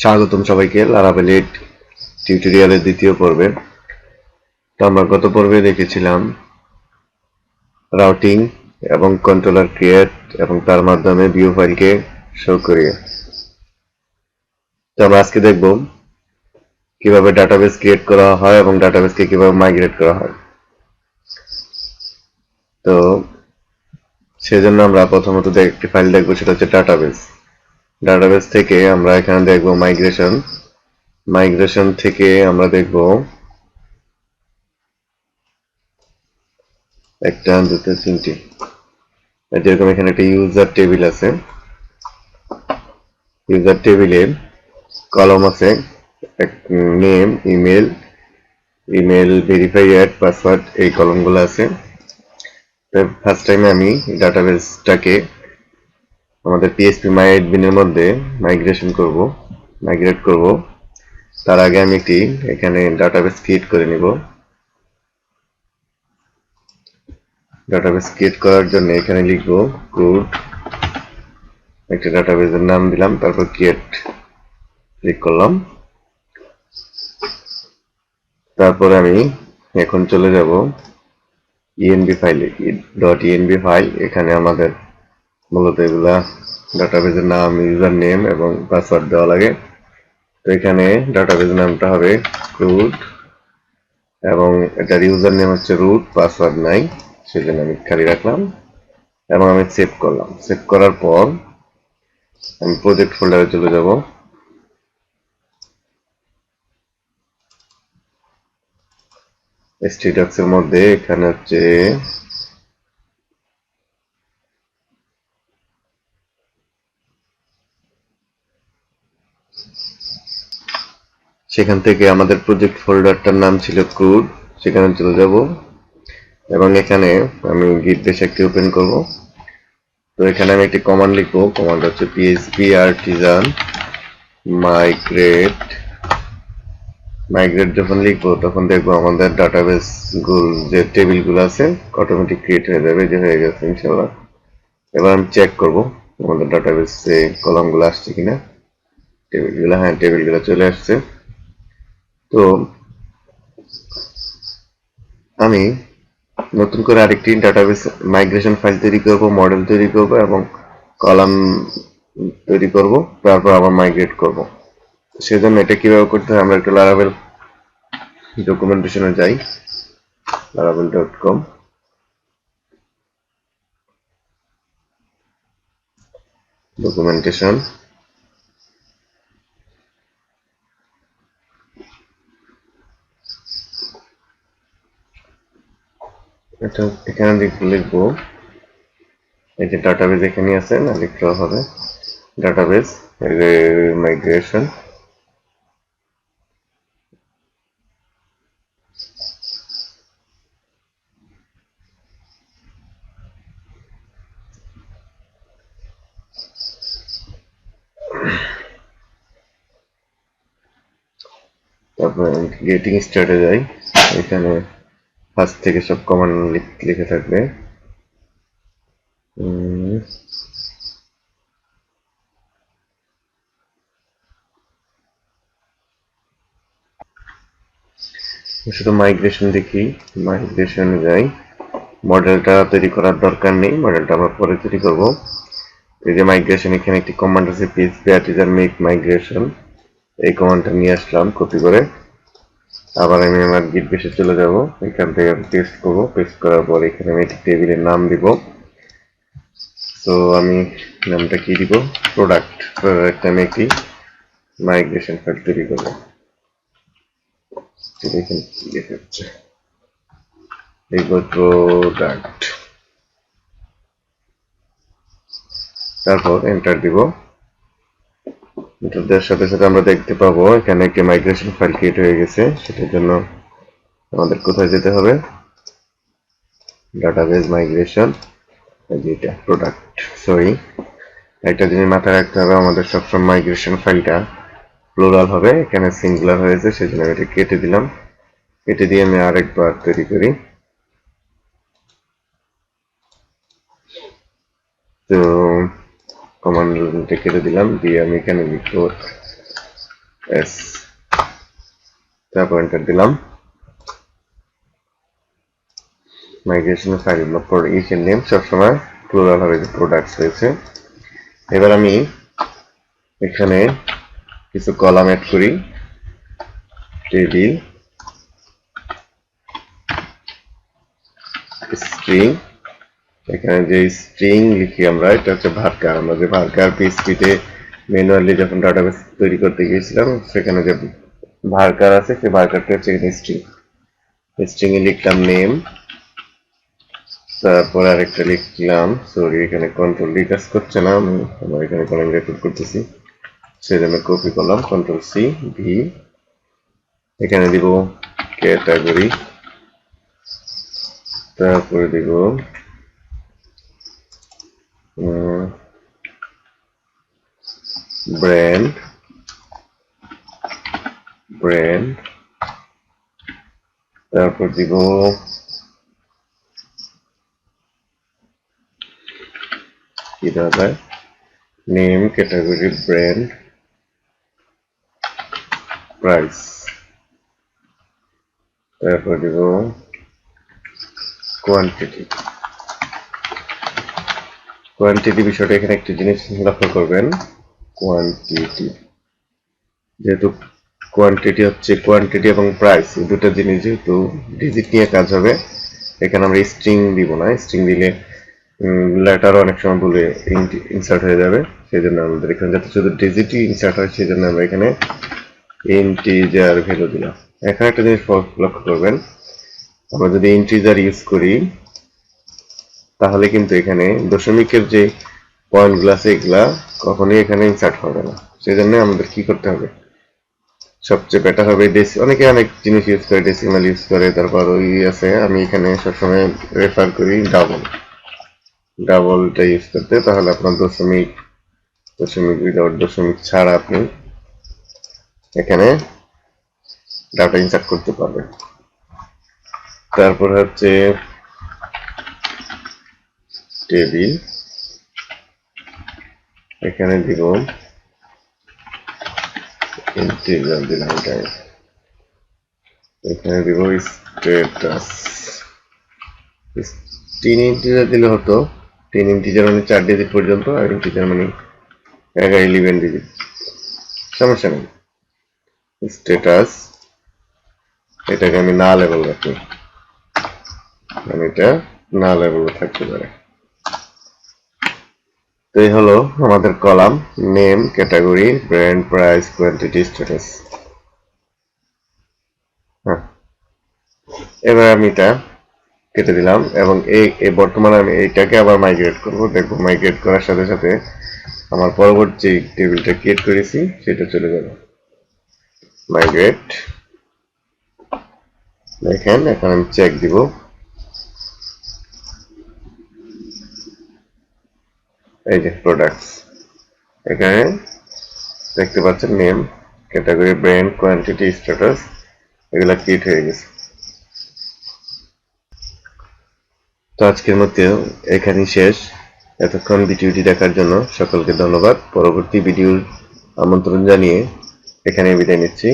স্বাগতম সবাইকে লারাভেল টিউটোরিয়ালের দ্বিতীয় পর্বে। তো আমরা গত পর্বে দেখেছিলাম রাউটিং এবং কন্ট্রোলার ক্রিয়েট এবং তার মাধ্যমে ভিউ ফাইলকে শো করিয়ে। তো আমরা আজকে দেখব কিভাবে ডাটাবেস ক্রিয়েট করা হয় এবং ডাটাবেসকে কিভাবে মাইগ্রেট করা হয়। তো সেজন্য আমরা প্রথমত একটি ফাইল দেখব, সেটা হচ্ছে ডাটাবেস। ডাটাবেস থেকে আমরা এখানে দেখব মাইগ্রেশন। মাইগ্রেশন থেকে আমরা দেখব একটা, দুটো, তিনটি, যেরকম এখানে একটা ইউজার টেবিল আছে। ইউজার টেবিলে কলম আছে, name, email, email verify, add, password, এই কলমগুলো আছে। তো ফার্স্ট টাইমে আমি ডাটাবেসটাকে আমাদের পিএইচপি মাই অ্যাডমিন এর মধ্যে মাইগ্রেট করব। তার আগে আমি একটি এখানে ডাটাবেস ক্রিয়েট করে নিব। ডাটাবেস ক্রিয়েট করার জন্য এখানে লিখব ক্রুড, একটা ডাটাবেসের নাম দিলাম, তারপর ক্রিয়েট ক্লিক করলাম। তারপরে আমি এখন চলে যাব ইএনবি ফাইলে, .env ফাইল। এখানে আমাদের মূলত এগুলা ডাটাবেসের নাম, ইউজার নেম এবং পাসওয়ার্ড দেওয়া লাগে। তো এখানে ডাটাবেস নামটা হবে ক্রুড এবং এটার ইউজার নেম হচ্ছে রুট, পাসওয়ার্ড নাই, সেজন্য আমি খালি রাখলাম এবং আমি সেভ করলাম। সেভ করার পর আমি প্রজেক্ট ফোল্ডারে চলে যাব। স্ট্যাটাস এর মধ্যে এখানে হচ্ছে সেখান থেকে আমাদের প্রজেক্ট ফোল্ডারটার নাম ছিল ক্রুড, সেখানে চলে যাব এবং এখানে আমি গিট বেশ একটি ওপেন করব। তো এখানে আমি একটি কমান্ড লিখব, কমান্ড হচ্ছে php artisan migrate। যখন লিখবো তখন দেখবো আমাদের ডাটাবেস গুলো, যে টেবিলগুলো আছে, অটোমেটিক ক্রিয়েট হয়ে যাবে, যে হয়ে গেছে ইনশাআল্লাহ। এবার আমি চেক করব আমাদের ডাটাবেসে কলামগুলো আসছে কিনা। টেবিলগুলো, হ্যাঁ, টেবিলগুলো চলে আসছে। তো আমি নতুন করে আরেকটি ডাটাবেস মাইগ্রেশন ফাইল তৈরি করব, মডেল তৈরি করব এবং কলাম তৈরি করব, তারপর আবার মাইগ্রেট করব। সেজন্য এটা কিভাবে করতে হয়, আমরা একটু লারাভেল ডকুমেন্টেশনে যাই, laravel.com। ডকুমেন্টেশন, এটা এখানে লিখবো, এই যে ডাটাবেস এখানে আছে না, লিখতে হবে ডাটাবেস মাইগ্রেশন। তারপর গেটিং স্টার্টে যাই, এখানে ফার্স্ট থেকে সব কমান্ড লিখে থাকবে। শুধু মাইগ্রেশন দেখি, মাইগ্রেশনে যাই। মডেলটা তৈরি করার দরকার নেই, মডেলটা আমরা পরে তৈরি করব। এই যে মাইগ্রেশন, এখানে একটি কমান্ড আছে php artisan make migration, এই কমান্ডটা নিয়ে আসলাম কপি করে। আবার আমি আমার গিট বেসে চলে যাব, এখান থেকে আমি পেস্ট করব। পেস্ট করার পর এখানে আমি একটি টেবিলের নাম দিব। তো আমি নামটা কি দিব, প্রোডাক্ট। আমি একটি মাইগ্রেশন ফাইল তৈরি করব। দেখেন কি দেখাচ্ছে, লিখব প্রোডাক্ট, তারপর এন্টার দিব। এন্টার দেওয়ার সাথে সাথে আমরা দেখতে পাবো এখানে একটি মাইগ্রেশন ফাইল ক্রিয়েট হয়ে গেছে। সেটার জন্য আমাদের কোথায় যেতে হবে, ডাটাবেস মাইগ্রেশন, যেটা প্রোডাক্ট। সরি, একটা জিনিস মাথায় রাখতে হবে, আমাদের সবসময় মাইগ্রেশন ফাইলটা প্লুরাল হবে, এখানে সিঙ্গুলার হয়েছে, সেজন্য এটা কেটে দিলাম। কেটে দিয়ে আমি আরেকবার তৈরি করি। তো কমান্ডটা কেটে দিলাম, দিয়ে আমি এখানে লিখব এস, তারপর এন্টার দিলাম। মাইগ্রেশন ফাইল ইসের নেম সবসময় প্লুরাল হবে, যে প্রোডাক্টস হয়েছে। এবার আমি এখানে কিছু কলাম অ্যাড করি, টেবিল, স্ট্রিং। এখানে যে স্ট্রিং লিখি আমরা, এটা হচ্ছে ভার্কার। আমরা যে ভার্কার পিএইচপিতে ম্যানুয়ালি যখন ডাটাবেস তৈরি করতে গিয়েছিলাম, সেখানে যে ভার্কার আছে, সেই ভার্কারটা হচ্ছে এখানে স্ট্রিং। স্ট্রিং এ লিখলাম নেম, তারপর আরেকটা লিখলাম, সরি এখানে কন্ট্রোল ডি কাজ করছে না, আমার এখানে কলাম রেকর্ড করতেছি, সেজন্য কপি করলাম, কন্ট্রোল সি ভি। এখানে দিব ক্যাটাগরি, তারপরে দিব ব্র্যান্ড, ব্র্যান্ড, তারপর দিব কি দেওয়া যায়, নেম, ক্যাটাগরি, ব্র্যান্ড, প্রাইস, তারপর দিব কোয়ান্টিটি। কোয়ান্টিটি বিষয়টা এখানে একটি জিনিস লক্ষ্য করবেন, কোয়ান্টিটি, যেহেতু কোয়ান্টিটি হচ্ছে কোয়ান্টিটি এবং প্রাইস, এই দুটো জিনিস যেহেতু ডিজিট নিয়ে কাজ হবে, এখানে আমরা স্ট্রিং দিব না। স্ট্রিং দিলে লেটার অনেক সময় বলে ইনসার্ট হয়ে যাবে, সেই জন্য আমাদের এখানে যাতে শুধু ডিজিটই ইনসার্ট হয়, সেই জন্য আমরা এখানে ইন্টিজার ভ্যালু দিলাম। এখানে একটা জিনিস লক্ষ্য করবেন, আমরা যদি ইন্টিজার ইউজ করি তাহলে কিন্তু এখানে দশমিকের যে পয়েন্টগুলো আছে এগুলা কখনোই এখানে ইনসার্ট হবে না। সেই জন্য আমাদের কি করতে হবে, সবচেয়ে বেটার হবে অনেকে অনেক জিনিস ইউজ করে, ডেসিমাল ইউজ করে, তারপর ওই আছে, আমি এখানে সবসময় রেফার করি ডাবলটা ইউজ করতে। তাহলে আপনার দশমিক, দশমিক উইদাউট দশমিক ছাড়া আপনি এখানে ডাটা ইনসার্ট করতে পারবেন। তারপর হচ্ছে টেবিল, এখানে দিব ইন্টিজার দিলাম, এখানে দিব স্ট্যাটাস। 3 ইন্টিজার দিলে হতো, 3 ইন্টিজার মানে 4 ডিজিট পর্যন্ত, আর ইন্টিজার মানে 11 ডিজিট, সমস্যা নেই। স্ট্যাটাস, এটাকে আমি না লেভেল রাখি, মানে এটা না লেভেল থাকতে পারে। তো এই হলো আমাদের column, name, category, brand, price, quantity, status. হ্যাঁ, এবার আমি এটা কেটে দিলাম, এবং এই বর্তমানে আমি এইটাকে আবার মাইগ্রেট করব। দেখবো মাইগ্রেট করার সাথে সাথে আমার পরবর্তী টেবিলটা ক্রিয়েট করেছি সেটা চলে যাবে। মাইগ্রেট, দেখেন এখন আমি চেক দিব, এই যে প্রোডাক্টস, এখানে দেখতে পাচ্ছেন name, category, brand, quantity, status, এগুলা ক্রিয়েট হয়ে গেছে। তো আজকের মধ্যে এখানেই শেষ। এতক্ষণ ভিডিওটি দেখার জন্য সকলকে ধন্যবাদ। পরবর্তী ভিডিওর আমন্ত্রণ জানিয়ে এখানে বিদায় নিচ্ছি।